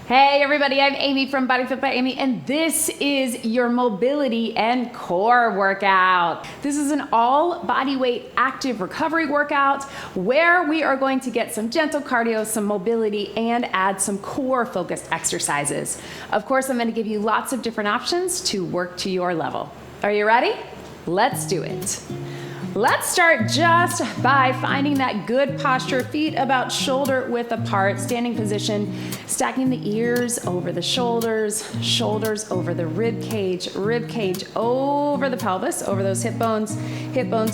Hey everybody, I'm Amy from BodyFit by Amy, and this is your mobility and core workout. This is an all body weight active recovery workout where we are going to get some gentle cardio, some mobility, and add some core focused exercises. Of course, I'm going to give you lots of different options to work to your level. Are you ready? Let's do it. Let's start just by finding that good posture, feet about shoulder width apart, standing position, stacking the ears over the shoulders, shoulders over the rib cage over the pelvis, over those hip bones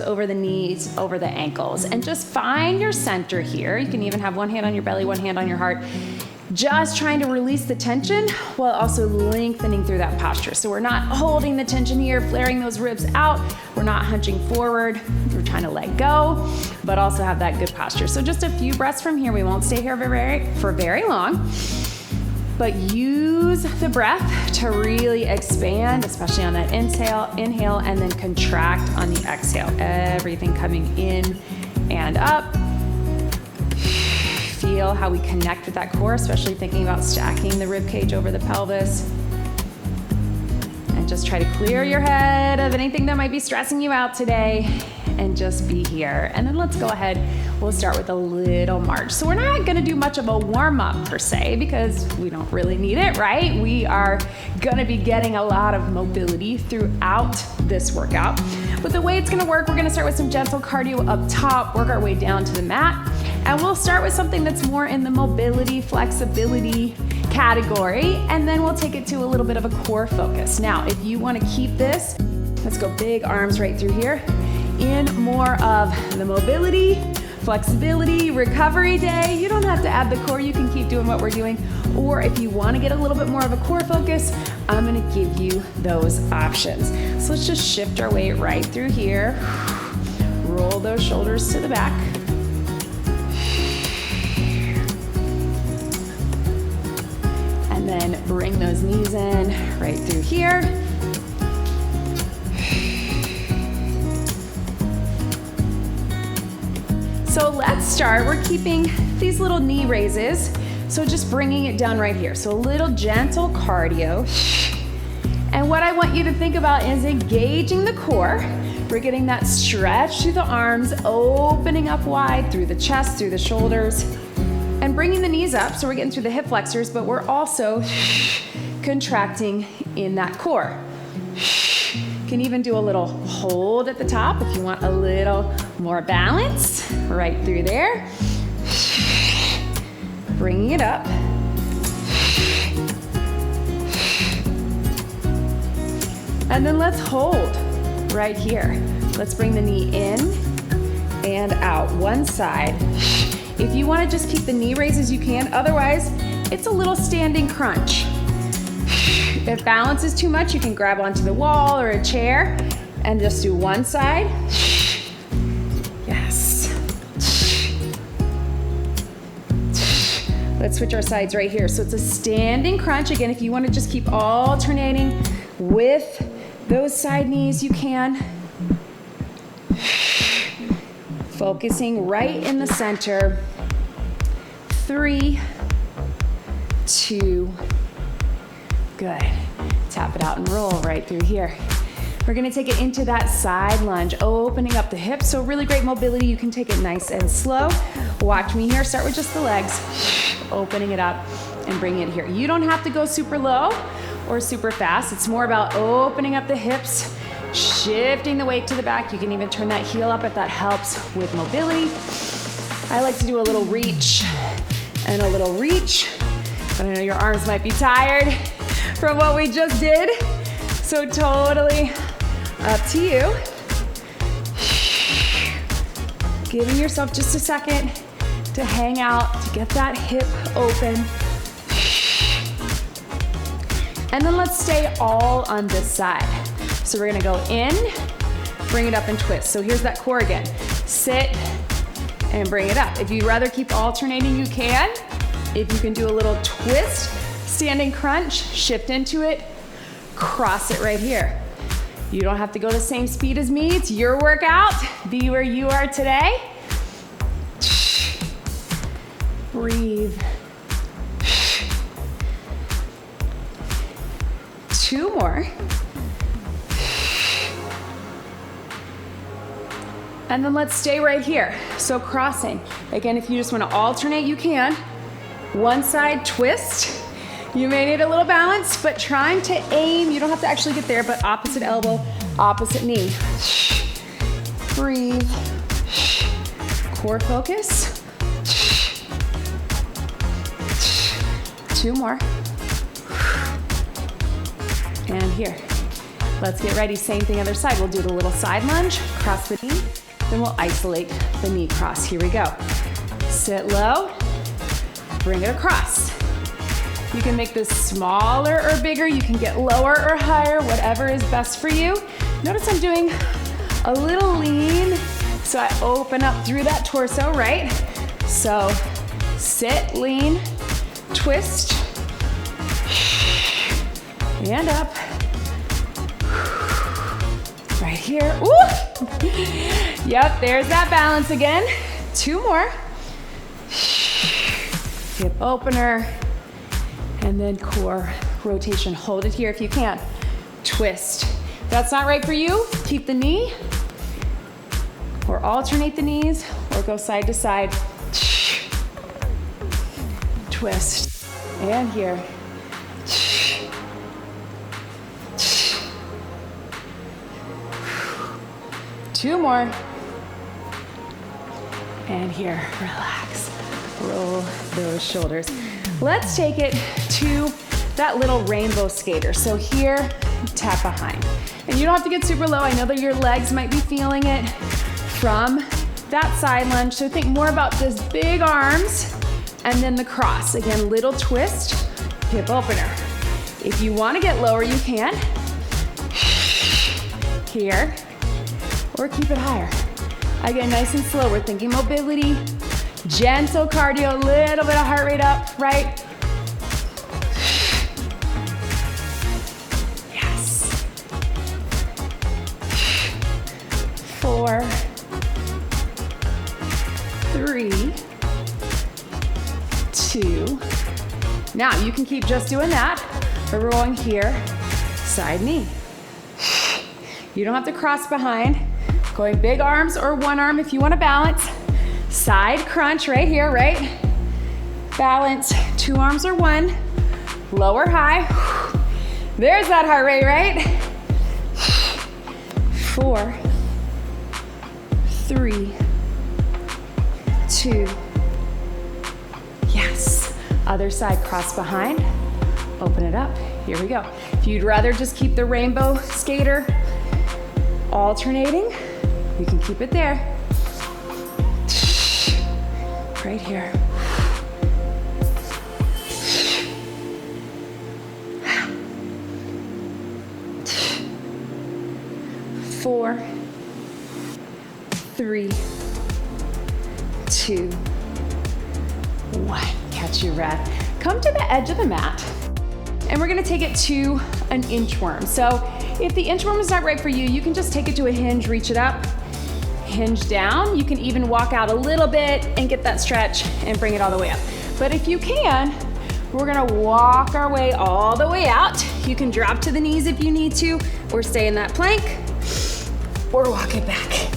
over the knees, over the ankles. And just find your center here. You can even have one hand on your belly, one hand on your heart. Just trying to release the tension while also lengthening through that posture. So we're not holding the tension here, flaring those ribs out. We're not hunching forward. We're trying to let go, but also have that good posture. So just a few breaths from here. We won't stay here for very long, but use the breath to really expand, especially on that inhale, and then contract on the exhale. Everything coming in and up. Feel how we connect with that core, especially thinking about stacking the rib cage over the pelvis. And just try to clear your head of anything that might be stressing you out today and just be here. And then let's go ahead, we'll start with a little march. So we're not gonna do much of a warm up per se because we don't really need it, right? We are gonna be getting a lot of mobility throughout this workout. But the way it's gonna work, we're gonna start with some gentle cardio up top, work our way down to the mat. And we'll start with something that's more in the mobility, flexibility category, and then we'll take it to a little bit of a core focus. Now, if you wanna keep this, let's go big arms right through here, in more of the mobility, flexibility, recovery day. You don't have to add the core, you can keep doing what we're doing. Or if you wanna get a little bit more of a core focus, I'm gonna give you those options. So let's just shift our weight right through here. Roll those shoulders to the back. And then bring those knees in right through here. So let's start. We're keeping these little knee raises. So just bringing it down right here. So a little gentle cardio. And what I want you to think about is engaging the core. We're getting that stretch through the arms, opening up wide through the chest, through the shoulders, and bringing the knees up. So we're getting through the hip flexors, but we're also contracting in that core. Can even do a little hold at the top if you want a little more balance, right through there. Bringing it up. And then let's hold right here. Let's bring the knee in and out, one side. If you want to just keep the knee raises, you can. Otherwise, it's a little standing crunch. If balance is too much, you can grab onto the wall or a chair and just do one side. Yes. Let's switch our sides right here. So it's a standing crunch. Again, if you want to just keep alternating with those side knees, you can. Focusing right in the center. 3, 2, good. Tap it out and roll right through here. We're gonna take it into that side lunge, opening up the hips. So really great mobility. You can take it nice and slow. Watch me here. Start with just the legs, opening it up and bring it here. You don't have to go super low or super fast. It's more about opening up the hips, shifting the weight to the back. You can even turn that heel up if that helps with mobility. I like to do a little reach and a little reach, but I know your arms might be tired from what we just did, so totally up to you. Giving yourself just a second to hang out, to get that hip open. And then let's stay all on this side. So we're gonna go in, bring it up and twist. So here's that core again. Sit and bring it up. If you'd rather keep alternating, you can. If you can do a little twist, standing crunch, shift into it, cross it right here. You don't have to go the same speed as me. It's your workout. Be where you are today. Breathe. 2 more. And then let's stay right here. So crossing. Again, if you just want to alternate, you can. One side twist. You may need a little balance, but trying to aim, you don't have to actually get there, but opposite elbow, opposite knee. Breathe. Core focus. 2 more. And here. Let's get ready. Same thing other side. We'll do the little side lunge, cross the knee, then we'll isolate the knee cross. Here we go. Sit low, bring it across. You can make this smaller or bigger. You can get lower or higher, whatever is best for you. Notice I'm doing a little lean, so I open up through that torso, right? So sit, lean, twist, and up. Right here. Ooh! Yep, there's that balance again. 2 more. Hip opener. And then core rotation. Hold it here if you can. Twist. If that's not right for you, keep the knee, or alternate the knees, or go side to side. Twist. And here. 2 more. And here, relax. Roll those shoulders. Let's take it to that little rainbow skater. So here, tap behind. And you don't have to get super low. I know that your legs might be feeling it from that side lunge. So think more about this big arms and then the cross. Again, little twist, hip opener. If you want to get lower, you can. Here, or keep it higher. Again, nice and slow. We're thinking mobility, gentle cardio, a little bit of heart rate up, right? Yes. 4, 3, 2. Now you can keep just doing that, but we're going here, side knee. You don't have to cross behind. Going big arms or one arm if you want to balance. Side crunch right here, right? Balance, 2 arms or one. Lower, high. There's that heart rate, right? 4, 3, 2. Yes. Other side, cross behind. Open it up. Here we go. If you'd rather just keep the rainbow skater alternating, you can keep it there. Right here. Four, 3, 2, 1. Catch your breath. Come to the edge of the mat, and we're gonna take it to an inchworm. So if the inchworm is not right for you, you can just take it to a hinge, reach it up, hinge down. You can even walk out a little bit and get that stretch and bring it all the way up. But if you can, we're gonna walk our way all the way out. You can drop to the knees if you need to, or stay in that plank, or walk it back.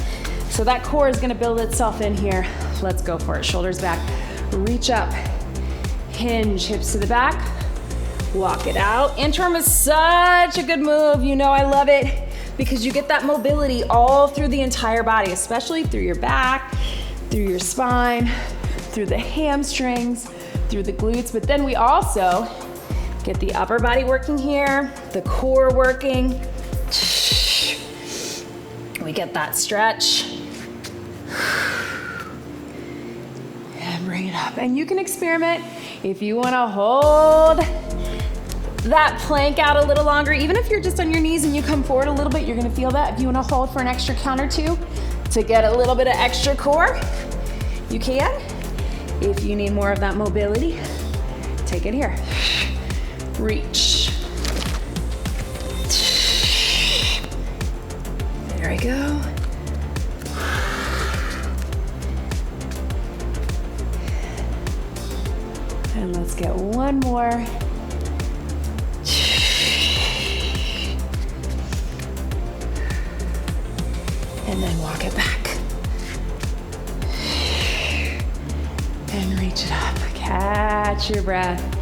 So that core is gonna build itself in here. Let's go for it. Shoulders back, reach up, hinge, hips to the back, walk it out. Inchworm is such a good move. You know I love it because you get that mobility all through the entire body, especially through your back, through your spine, through the hamstrings, through the glutes. But then we also get the upper body working here, the core working. We get that stretch. And bring it up. And you can experiment if you want to hold that plank out a little longer. Even if you're just on your knees and you come forward a little bit, you're going to feel that. If you want to hold for an extra count or two to get a little bit of extra core, you can. If you need more of that mobility, take it here. Reach. There we go. And let's get one more. and then walk it back. And reach it up. Catch your breath.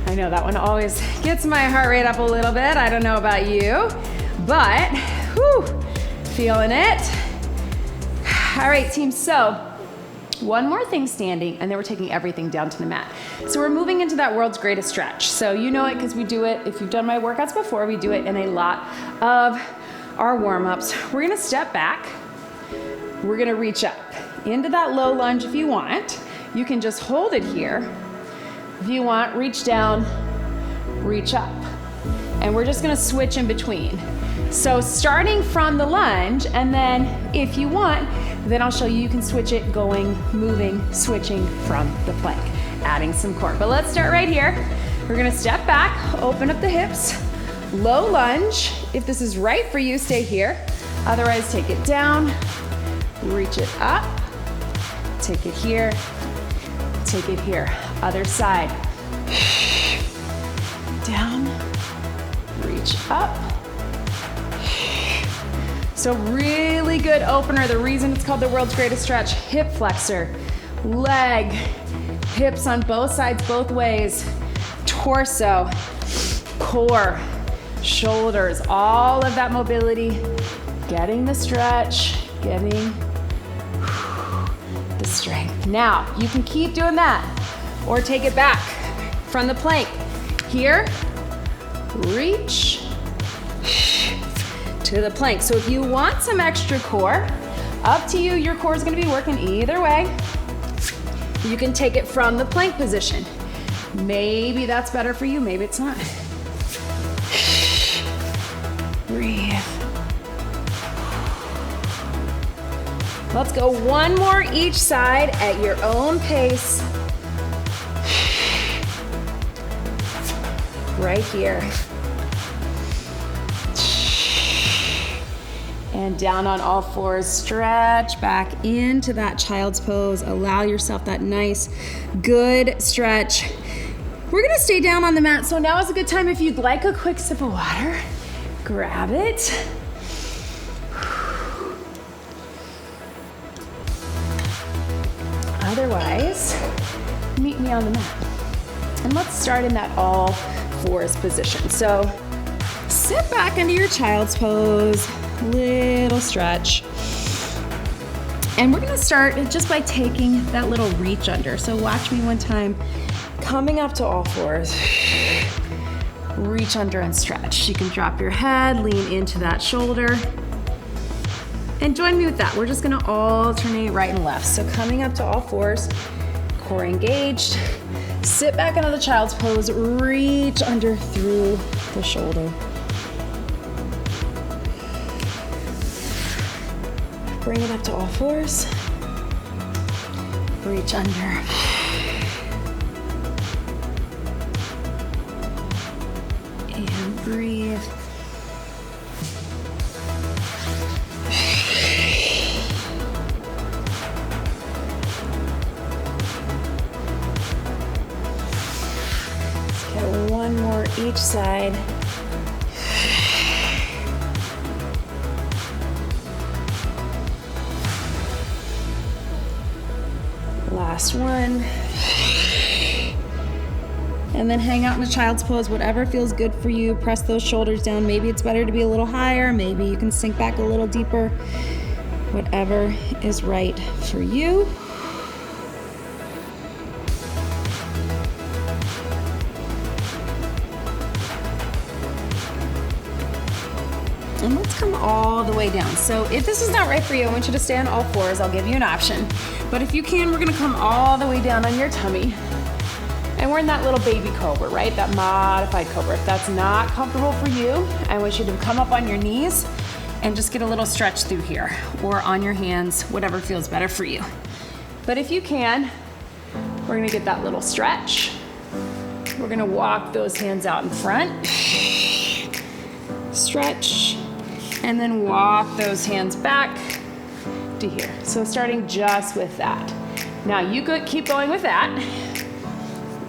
I know that one always gets my heart rate up a little bit. I don't know about you, but whew, feeling it. All right, team, so one more thing standing, and then we're taking everything down to the mat. So we're moving into that world's greatest stretch. So you know it because we do it, if you've done my workouts before, we do it in a lot of our warm-ups. We're gonna step back. We're gonna reach up into that low lunge if you want. You can just hold it here. If you want, reach down, reach up. And we're just gonna switch in between. So starting from the lunge, and then if you want, then I'll show you, you can switch it going, moving, switching from the plank, adding some core. But let's start right here. We're gonna step back, open up the hips, low lunge. If this is right for you, stay here. Otherwise, take it down, reach it up, take it here, take it here. Other side. Down, reach up. So really good opener. The reason it's called the world's greatest stretch, hip flexor, leg, hips on both sides, both ways, torso, core, shoulders, all of that mobility, getting the stretch, getting the strength. Now, you can keep doing that or take it back from the plank. Here, reach to the plank. So if you want some extra core, up to you, your core is gonna be working either way. You can take it from the plank position. Maybe that's better for you, maybe it's not. Breathe. Let's go one more each side at your own pace. Right here. And down on all fours, stretch back into that child's pose. Allow yourself that nice, good stretch. We're gonna stay down on the mat, so now is a good time if you'd like a quick sip of water, grab it. Otherwise, meet me on the mat. And let's start in that all fours position. So sit back into your child's pose, little stretch. And we're gonna start just by taking that little reach under. So watch me one time, coming up to all fours, reach under and stretch. You can drop your head, lean into that shoulder, and join me with that. We're just gonna alternate right and left. So coming up to all fours, core engaged, sit back into the child's pose, reach under through the shoulder. Bring it up to all fours, reach under. And breathe. Let's get one more each side. Last one. And then hang out in the child's pose, whatever feels good for you. Press those shoulders down. Maybe it's better to be a little higher. Maybe you can sink back a little deeper. Whatever is right for you. And let's come all the way down. So if this is not right for you, I want you to stay on all fours. I'll give you an option. But if you can, we're gonna come all the way down on your tummy. And we're in that little baby cobra, right? That modified cobra. If that's not comfortable for you, I want you to come up on your knees and just get a little stretch through here, or on your hands, whatever feels better for you. But if you can, we're gonna get that little stretch. We're gonna walk those hands out in front. Stretch, and then walk those hands back to here. So starting just with that. Now you could keep going with that.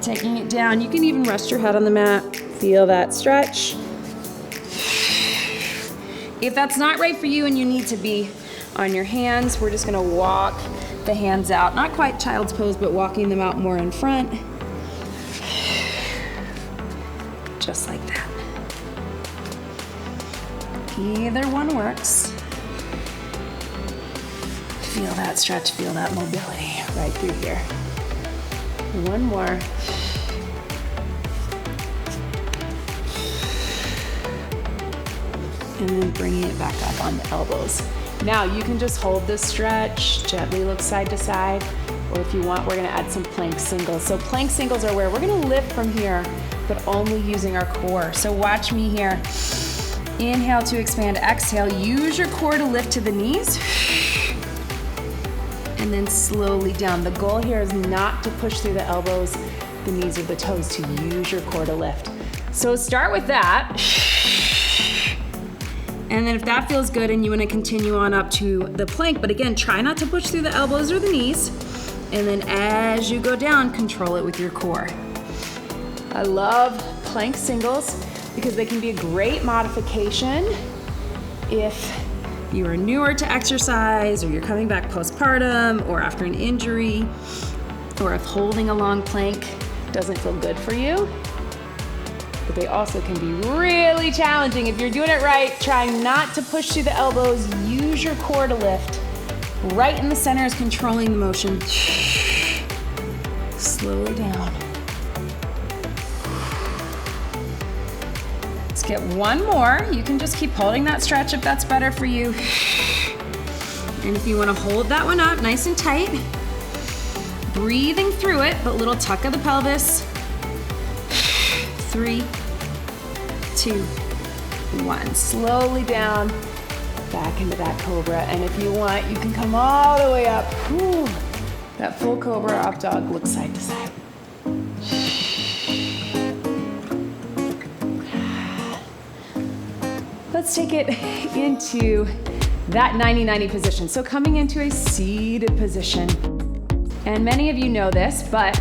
Taking it down, you can even rest your head on the mat. Feel that stretch. If that's not right for you and you need to be On your hands, we're just gonna walk the hands out. Not quite child's pose, but walking them out more in front. Just like that. Either one works. Feel that stretch, feel that mobility right through here. One more. And then bringing it back up on the elbows. Now you can just hold this stretch, gently look side to side, or if you want, we're gonna add some plank singles. So plank singles are where we're gonna lift from here, but only using our core. So watch me here. Inhale to expand, exhale. Use your core to lift to the knees. And then slowly down. The goal here is not to push through the elbows, the knees, or the toes, to use your core to lift. So start with that. And then if that feels good and you want to continue on up to the plank, but again, try not to push through the elbows or the knees. And then as you go down, control it with your core. I love plank singles because they can be a great modification if you are newer to exercise, or you're coming back postpartum, or after an injury, or if holding a long plank doesn't feel good for you. But they also can be really challenging. If you're doing it right, try not to push through the elbows, use your core to lift. Right in the center is controlling the motion. Slowly down. Let's get one more. You can just keep holding that stretch if that's better for you. And if you want to hold that one up nice and tight, breathing through it, but little tuck of the pelvis. 3, 2, 1. Slowly down, back into that cobra. And if you want, you can come all the way up. Whew. That full cobra up dog, look side to side. Let's take it into that 90-90 position. So coming into a seated position. And many of you know this, but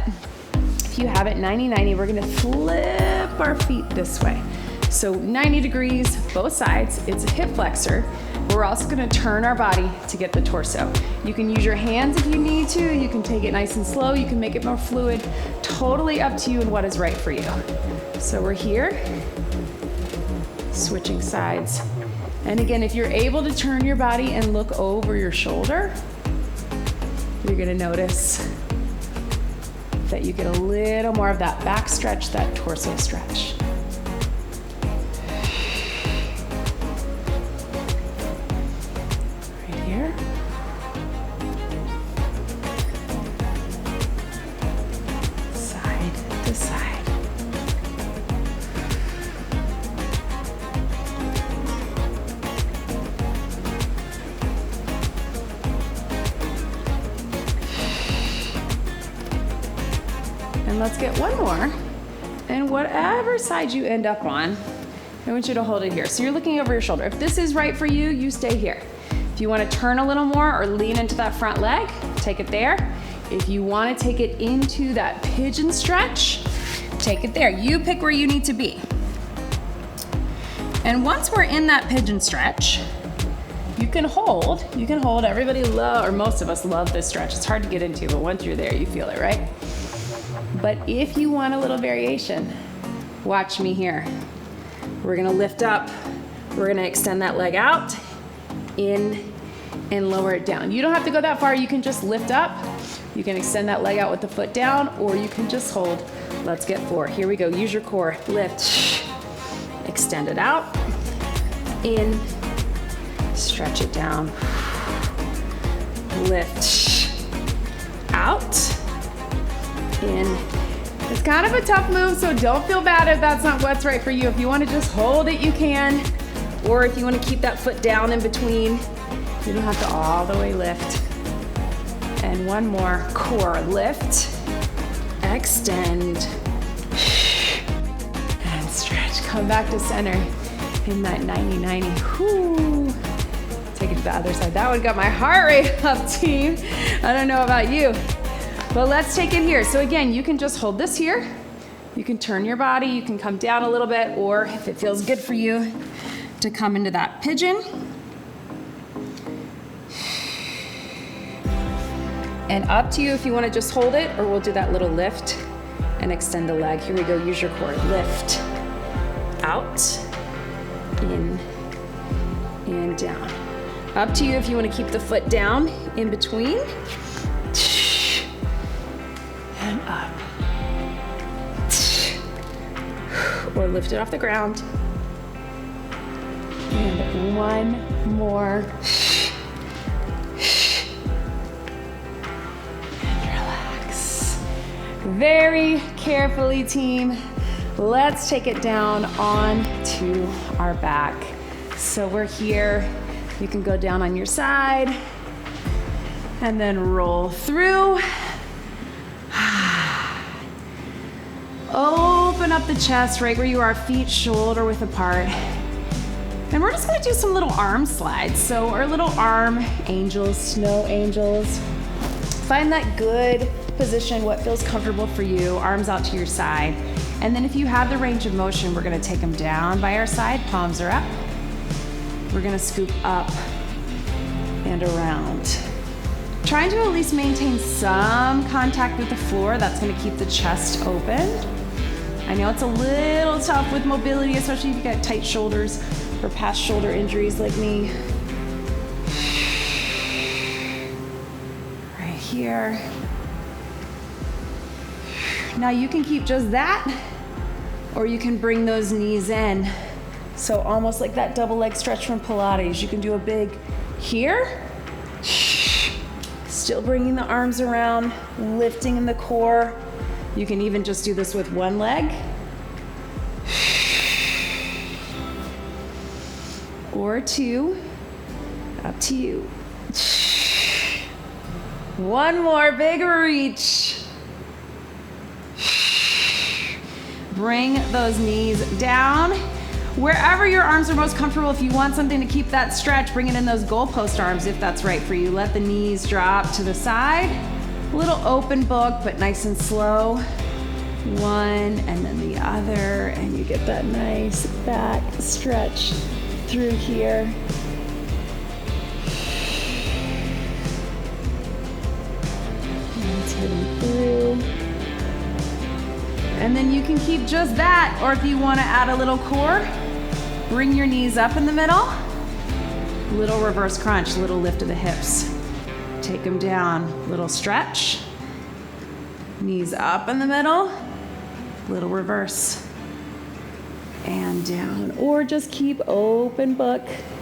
if you have it 90-90, we're gonna flip our feet this way. So 90 degrees, both sides. It's a hip flexor. We're also gonna turn our body to get the torso. You can use your hands if you need to. You can take it nice and slow. You can make it more fluid. Totally up to you and what is right for you. So we're here, switching sides. And again, if you're able to turn your body and look over your shoulder, you're gonna notice that you get a little more of that back stretch, that torso stretch. Right here. Side to side. And let's get one more. And whatever side you end up on, I want you to hold it here. So you're looking over your shoulder. If this is right for you, you stay here. If you want to turn a little more or lean into that front leg, take it there. If you want to take it into that pigeon stretch, take it there. You pick where you need to be. And once we're in that pigeon stretch, you can hold. Everybody or most of us love this stretch. It's hard to get into, but once you're there, you feel it, right? But if you want a little variation, watch me here. We're gonna lift up. We're gonna extend that leg out, in, and lower it down. You don't have to go that far. You can just lift up. You can extend that leg out with the foot down, or you can just hold. Let's get 4. Here we go. Use your core. Lift. Extend it out. In. Stretch it down. Lift. Out. In. It's kind of a tough move, so don't feel bad if that's not what's right for you. If you want to just hold it, you can. Or if you want to keep that foot down in between, you don't have to all the way lift. And one more. Core. Lift. Extend. And stretch. Come back to center in that 90-90. Whoo. Take it to the other side. That one got my heart rate up, team. I don't know about you. But let's take it here. So again, you can just hold this here. You can turn your body, you can come down a little bit, or if it feels good for you, to come into that pigeon. And up to you if you want to just hold it, or we'll do that little lift and extend the leg. Here we go, use your core. Lift, out, in, and down. Up to you if you want to keep the foot down in between. And up. Or lift it off the ground. And one more. And relax. Very carefully, team. Let's take it down onto our back. So we're here. You can go down on your side and then roll through. Open up the chest right where you are, feet shoulder width apart. And we're just gonna do some little arm slides. So our little arm angels, snow angels. Find that good position, what feels comfortable for you, arms out to your side. And then if you have the range of motion, we're gonna take them down by our side, palms are up. We're gonna scoop up and around. Trying to at least maintain some contact with the floor. That's gonna keep the chest open. I know it's a little tough with mobility, especially if you've got tight shoulders or past shoulder injuries like me. Right here. Now you can keep just that, or you can bring those knees in. So almost like that double leg stretch from Pilates. You can do a big here, still bringing the arms around, lifting in the core. You can even just do this with one leg. Or two, up to you. One more, big reach. Bring those knees down. Wherever your arms are most comfortable, if you want something to keep that stretch, bring it in those goalpost arms if that's right for you. Let the knees drop to the side. A little open book, but nice and slow. One and then the other, and you get that nice back stretch through here. And it's hitting through. And then you can keep just that, or if you want to add a little core, bring your knees up in the middle. Little reverse crunch, little lift of the hips. Take them down, little stretch. Knees up in the middle, little reverse. And down, or just keep open booking.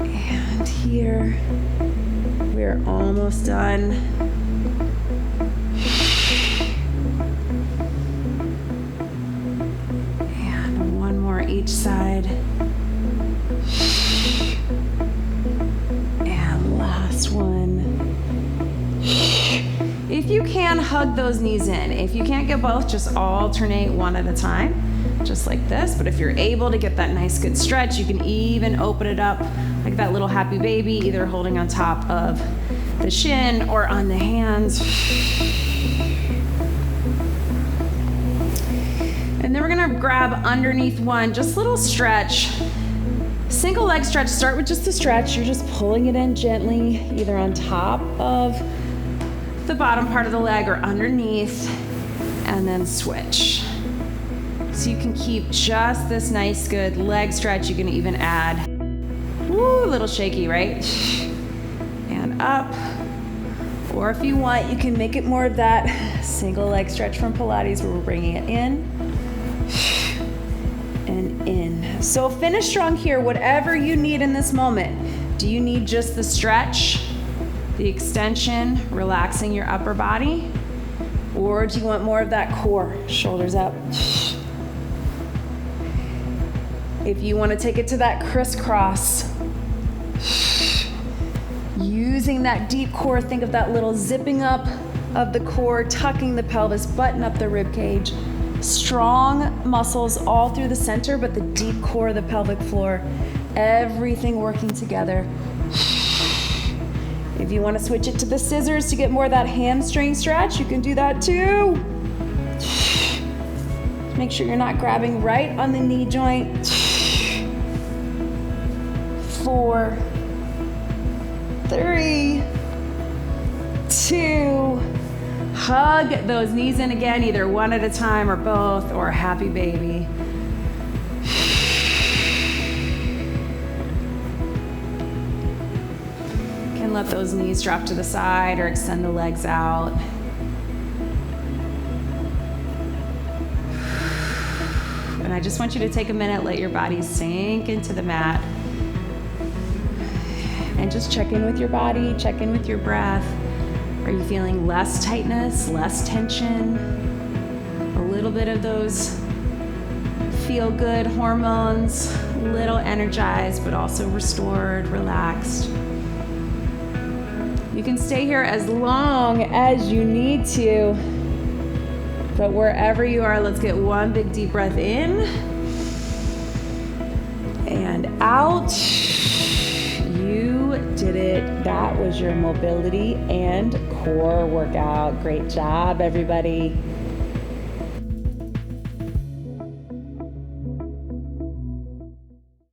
And here, we're almost done. And one more each side. And last one. If you can, hug those knees in. If you can't get both, just alternate one at a time, just like this. But if you're able to get that nice good stretch, you can even open it up like that little happy baby, either holding on top of the shin or on the hands. And then we're gonna grab underneath one, just a little stretch. Single leg stretch, start with just the stretch. You're just pulling it in gently, either on top of the bottom part of the leg or underneath, and then switch. So you can keep just this nice good leg stretch. You can even add, woo, a little shaky, right? And up. Or if you want, you can make it more of that single leg stretch from Pilates where we're bringing it in and in. So finish strong here, whatever you need in this moment. Do you need just the stretch, the extension, relaxing your upper body? Or do you want more of that core, shoulders up? If you want to take it to that crisscross, using that deep core, think of that little zipping up of the core, tucking the pelvis, button up the rib cage. Strong muscles all through the center, but the deep core of the pelvic floor, everything working together. If you want to switch it to the scissors to get more of that hamstring stretch, you can do that too. Make sure you're not grabbing right on the knee joint. 4, 3, 2, hug those knees in again, either one at a time or both, or happy baby. You can let those knees drop to the side or extend the legs out. And I just want you to take a minute, let your body sink into the mat. And just check in with your body, check in with your breath. Are you feeling less tightness, less tension? A little bit of those feel-good hormones, a little energized, but also restored, relaxed. You can stay here as long as you need to, but wherever you are, let's get one big deep breath in and out. You did it. That was your mobility and core workout. Great job, everybody.